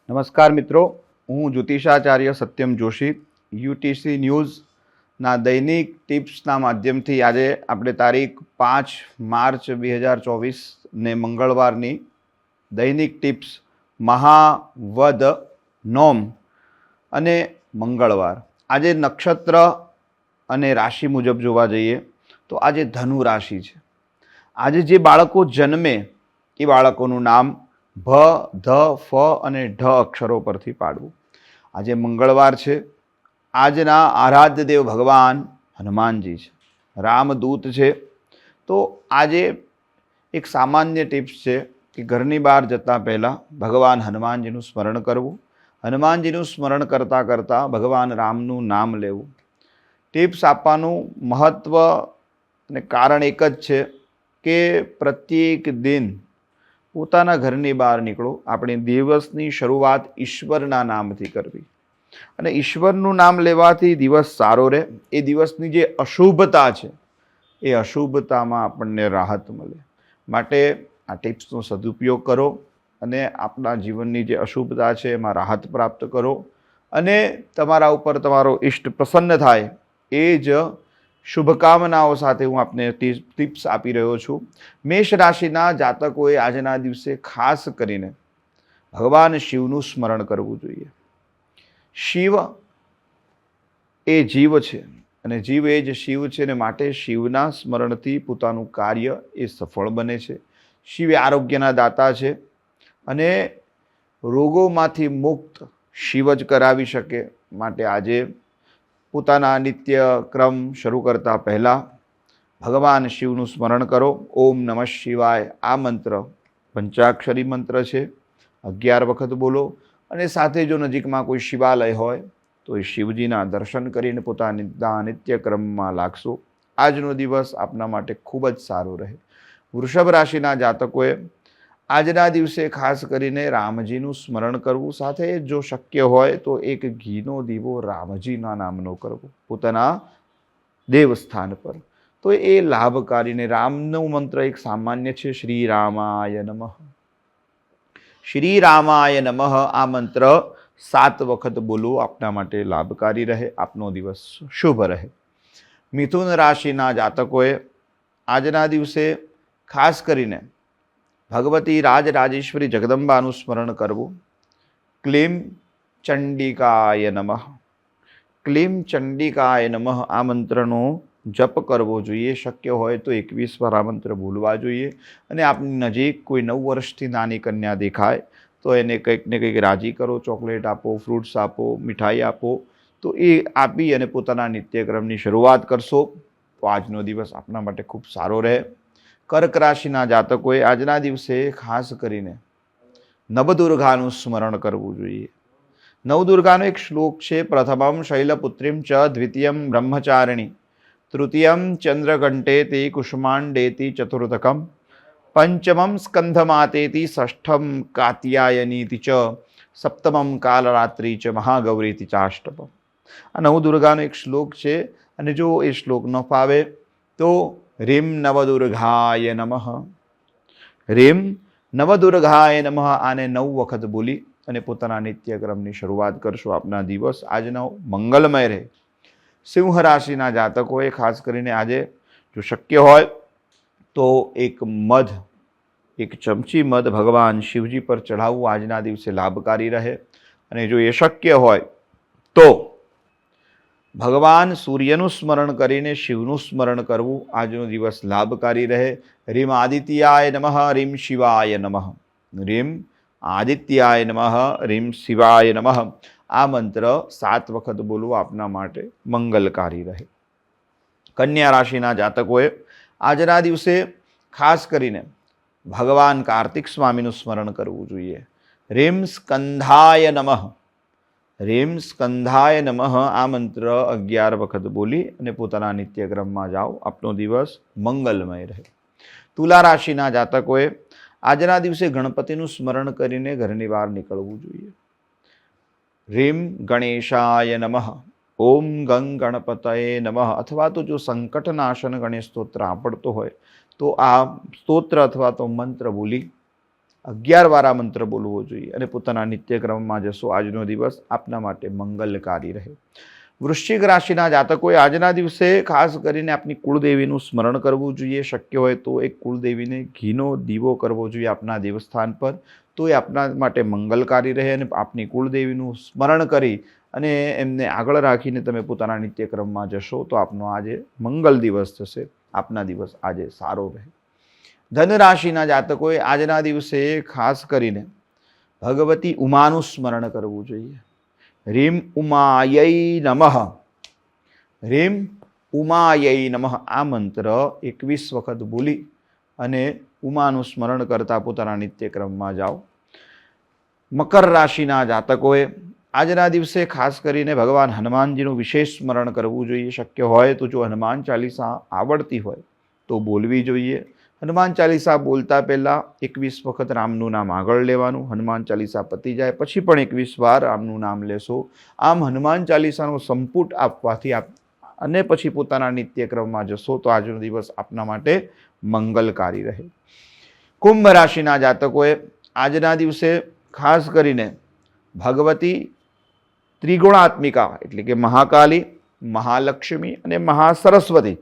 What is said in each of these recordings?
નમસ્કાર મિત્રો, હું જ્યોતિષાચાર્ય સત્યમ જોશી યુટીસી ન્યૂઝના દૈનિક ટિપ્સના માધ્યમથી આજે આપણે તારીખ 5 માર્ચ 2024 ને મંગળવારની દૈનિક ટિપ્સ મહાવદ નોમ અને મંગળવાર આજે નક્ષત્ર અને રાશિ મુજબ જોવા જઈએ તો આજે ધનુ રાશિ છે. આજે જે બાળકો જન્મે એ બાળકોનું નામ ભ, ધ, ફ અને ઢ અક્ષરો પરથી પાડવું. આજે મંગળવાર છે. આજના આરાધ્ય દેવ ભગવાન હનુમાનજી છે, રામદૂત છે. તો આજે એક સામાન્ય ટિપ્સ છે કે ઘરની બહાર જતાં પહેલાં ભગવાન હનુમાનજીનું સ્મરણ કરવું. હનુમાનજીનું સ્મરણ કરતાં કરતાં ભગવાન રામનું નામ લેવું. ટિપ્સ આપવાનું મહત્ત્વ અને કારણ એક જ છે કે પ્રત્યેક દિન પોતાના ઘરની બહાર નીકળો, આપણે દિવસની શરૂઆત ઈશ્વરના નામથી કરવી અને ઈશ્વરનું નામ લેવાથી દિવસ સારો રહે. એ દિવસની જે અશુભતા છે એ અશુભતામાં આપણને રાહત મળે. માટે આ ટિપ્સનો સદુપયોગ કરો અને આપણા જીવનની જે અશુભતા છે એમાં રાહત પ્રાપ્ત કરો અને તમારા ઉપર તમારો ઈષ્ટ પ્રસન્ન થાય એ જ શુભકામનાઓ સાથે હું આપને ટિપ્સ આપી રહ્યો છું. મેષ રાશિના જાતકોએ આજના દિવસે ખાસ કરીને ભગવાન શિવનું સ્મરણ કરવું જોઈએ. શિવ એ જીવ છે અને જીવ એ જ શિવ છે ને માટે શિવના સ્મરણથી પોતાનું કાર્ય એ સફળ બને છે. શિવ આરોગ્યના દાતા છે અને રોગોમાંથી મુક્ત શિવ જ કરાવી શકે. માટે આજે પોતાના નિત્ય ક્રમ શરૂ કરતાં પહેલાં ભગવાન શિવનું સ્મરણ કરો. ઓમ નમઃ શિવાય આ મંત્ર પંચાક્ષરી મંત્ર છે, 11 વખત બોલો અને સાથે જો નજીકમાં કોઈ શિવાલય હોય તો એ શિવજીના દર્શન કરીને પોતાના નિત્ય ક્રમમાં લાગશો. આજનો દિવસ આપના માટે ખૂબ જ સારો રહે. વૃષભ રાશિના જાતકોએ આજના દિવસે ખાસ કરીને રામજીનું સ્મરણ કરવું. સાથે જો શક્ય હોય તો એક ઘીનો દીવો રામજીના નામનો કરવો પોતાના દેવસ્થાન પર, તો એ લાભકારીને. રામનો મંત્ર એક સામાન્ય છે, શ્રી રામાય નમઃ. શ્રી રામાય નમઃ આ મંત્ર 7 વખત બોલવું આપના માટે લાભકારી રહે, આપનો દિવસ શુભ રહે. મિથુન રાશિના જાતકોએ આજના દિવસે ખાસ કરીને ભગવતી રાજરાજેશ્વરી જગદંબાનું સ્મરણ કરવું. ક્લીમ ચંડિકાય નમઃ. ક્લીમ ચંડિકાય નમઃ આ મંત્રનો જપ કરવો જોઈએ. શક્ય હોય તો 21 વાર આ મંત્ર બોલવા જોઈએ. અને આપની નજીક કોઈ 9 વર્ષથી નાની કન્યા દેખાય તો એને કંઈક ને કંઈક રાજી કરો. ચોકલેટ આપો, ફ્રૂટ્સ આપો, મીઠાઈ આપો. તો એ આપી અને પોતાના નિત્યક્રમની શરૂઆત કરશો તો આજનો દિવસ આપના માટે ખૂબ સારો રહે. કર્ક રાશિના જાતકોએ આજના દિવસે ખાસ કરીને નવદુર્ગાનું સ્મરણ કરવું જોઈએ. નવદુર્ગાનો એક શ્લોક છે, પ્રથમમ શૈલપુત્રીમ ચ દ્વિતીયમ બ્રહ્મચારિણી તૃતીયમ ચંદ્રઘંટેતિ કુષ્માંડેતિ ચતુર્થકમ પંચમમ સ્કંધમાતેતિ ષષ્ઠમ કાત્યાયનીતિ ચ સપ્તમમ કાલરાત્રિ ચ મહાગૌરીતિ ચાષ્ટપમ. આ નવદુર્ગાનો એક શ્લોક છે અને જો એ શ્લોક ન ફાવે તો રીમ નવદુર્ગાય નમઃ. રીમ નવદુર્ગાય નમઃ આને 9 વખત બોલી અને પોતાના નિત્યક્રમની શરૂઆત કરશો. આપના દિવસ આજનો મંગલમય રહે. સિંહ રાશિના જાતકોએ ખાસ કરીને આજે જો શક્ય હોય તો એક ચમચી મધ ભગવાન શિવજી પર ચઢાવવું આજના દિવસે લાભકારી રહે. અને જો એ શક્ય હોય તો ભગવાન સૂર્યનું સ્મરણ કરીને શિવનું સ્મરણ કરવું આજનો દિવસ લાભકારી રહે. રીમ આદિત્યાય નમઃ, રીમ શિવાય નમઃ. રીમ આદિત્યાય નમઃ, રીમ શિવાય નમઃ આ મંત્ર 7 વખત બોલવું આપના માટે મંગલકારી રહે. કન્યા રાશિના જાતકોએ આજના દિવસે ખાસ કરીને ભગવાન કાર્તિક સ્વામીનું સ્મરણ કરવું જોઈએ. રીમ સ્કંધાય નમઃ. રીમ સ્કંધાય નમઃ આ મંત્ર 11 વખત બોલી અને પોતાના નિત્યક્રમમાં જાઓ. આપનો દિવસ મંગલમય રહે. તુલા રાશિના જાતકોએ આજના દિવસે ગણપતિનું સ્મરણ કરીને ઘરની બહાર નીકળવું જોઈએ. રીમ ગણેશાય નમઃ. ઓમ ગંગ ગણપતયે નમઃ. અથવા તો જો સંકટનાશન ગણેશ સ્તોત્ર આવડતો હોય તો આ સ્તોત્ર અથવા તો મંત્ર બોલી 11 વાર આ મંત્ર બોલવો જોઈએ અને પોતાના નિત્યક્રમમાં જશો. આજનો દિવસ આપના માટે મંગલકારી રહે. વૃશ્ચિક રાશિના જાતકોએ આજના દિવસે ખાસ કરીને આપની કુળદેવીનું સ્મરણ કરવું જોઈએ. શક્ય હોય તો એક કુળદેવીને ઘીનો દીવો કરવો જોઈએ આપના દેવસ્થાન પર, તો એ આપના માટે મંગલકારી રહે. અને આપની કુળદેવીનું સ્મરણ કરી અને એમને આગળ રાખીને તમે પોતાના નિત્યક્રમમાં જશો તો આપનો આજે મંગલ દિવસ થશે. આપના દિવસ આજે સારો રહે. ધન રાશિના જાતકોએ આજના દિવસે ખાસ કરીને ભગવતી ઉમાનું સ્મરણ કરવું જોઈએ. રીમ ઉમાયૈ નમઃ, રીમ ઉમાયૈ નમઃ આ મંત્ર 21 વખત બોલી અને ઉમાનું સ્મરણ કરતા પોતાના નિત્યક્રમમાં જાઓ. મકર રાશિના જાતકોએ આજના દિવસે ખાસ કરીને ભગવાન હનુમાનજીનું વિશેષ સ્મરણ કરવું જોઈએ. શક્ય હોય તો જો હનુમાન ચાલીસા આવડતી હોય તો બોલવી જોઈએ. હનુમાન ચાલીસા બોલતા પહેલાં 21 વખત રામનું નામ આગળ લેવાનું. હનુમાન ચાલીસા પતી જાય પછી પણ 21 વાર રામનું નામ લેશો. આમ હનુમાન ચાલીસાનો સંપુટ આપવાથી અને પછી પોતાના નિત્યક્રમમાં જશો તો આજનો દિવસ આપના માટે મંગલકારી રહે. કુંભ રાશિના જાતકોએ આજના દિવસે ખાસ કરીને ભગવતી ત્રિગુણાત્મિકા એટલે કે મહાકાલી, મહાલક્ષ્મી અને મહાસરસ્વતી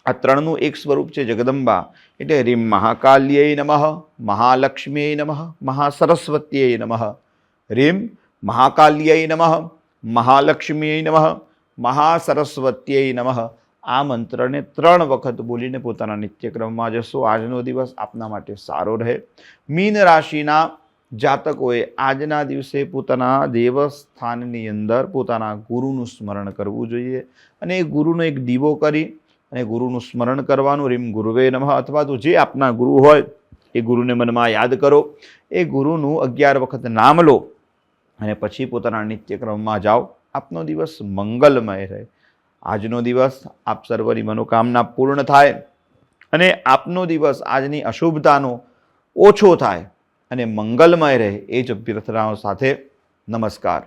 આ ત્રણનું એક સ્વરૂપ છે જગદંબા. એટલે રીમ મહાકાલ્યૈ નમઃ, મહાલક્ષ્મ્યૈ નમઃ, મહાસરસ્વત્यै નમઃ. રીમ મહાકાલ્યૈ નમઃ, મહાલક્ષ્મ્યૈ નમઃ, મહાસરસ્વત્यै નમઃ આ મંત્રને 3 વખત બોલીને પોતાના નિત્યક્રમમાં જશો. આજનો દિવસ આપના માટે સારો રહે. મીન રાશિના જાતકોએ આજના દિવસે પોતાના દેવસ્થાનની અંદર પોતાના ગુરુનું સ્મરણ કરવું જોઈએ અને એ ગુરુનો એક દીવો કરી અને ગુરુનું સ્મરણ કરવાનું. રીમ ગુરુવે નમઃ અથવા તો જે આપના ગુરુ હોય એ ગુરુને મનમાં યાદ કરો. એ ગુરુનું 11 વખત નામ લો અને પછી પોતાના નિત્યક્રમમાં જાઓ. આપનો દિવસ મંગલમય રહે. આજનો દિવસ આપ સર્વની મનોકામના પૂર્ણ થાય અને આપનો દિવસ આજની અશુભતાનો ઓછો થાય અને મંગલમય રહે એ જ અભ્યર્થનાઓ સાથે નમસ્કાર.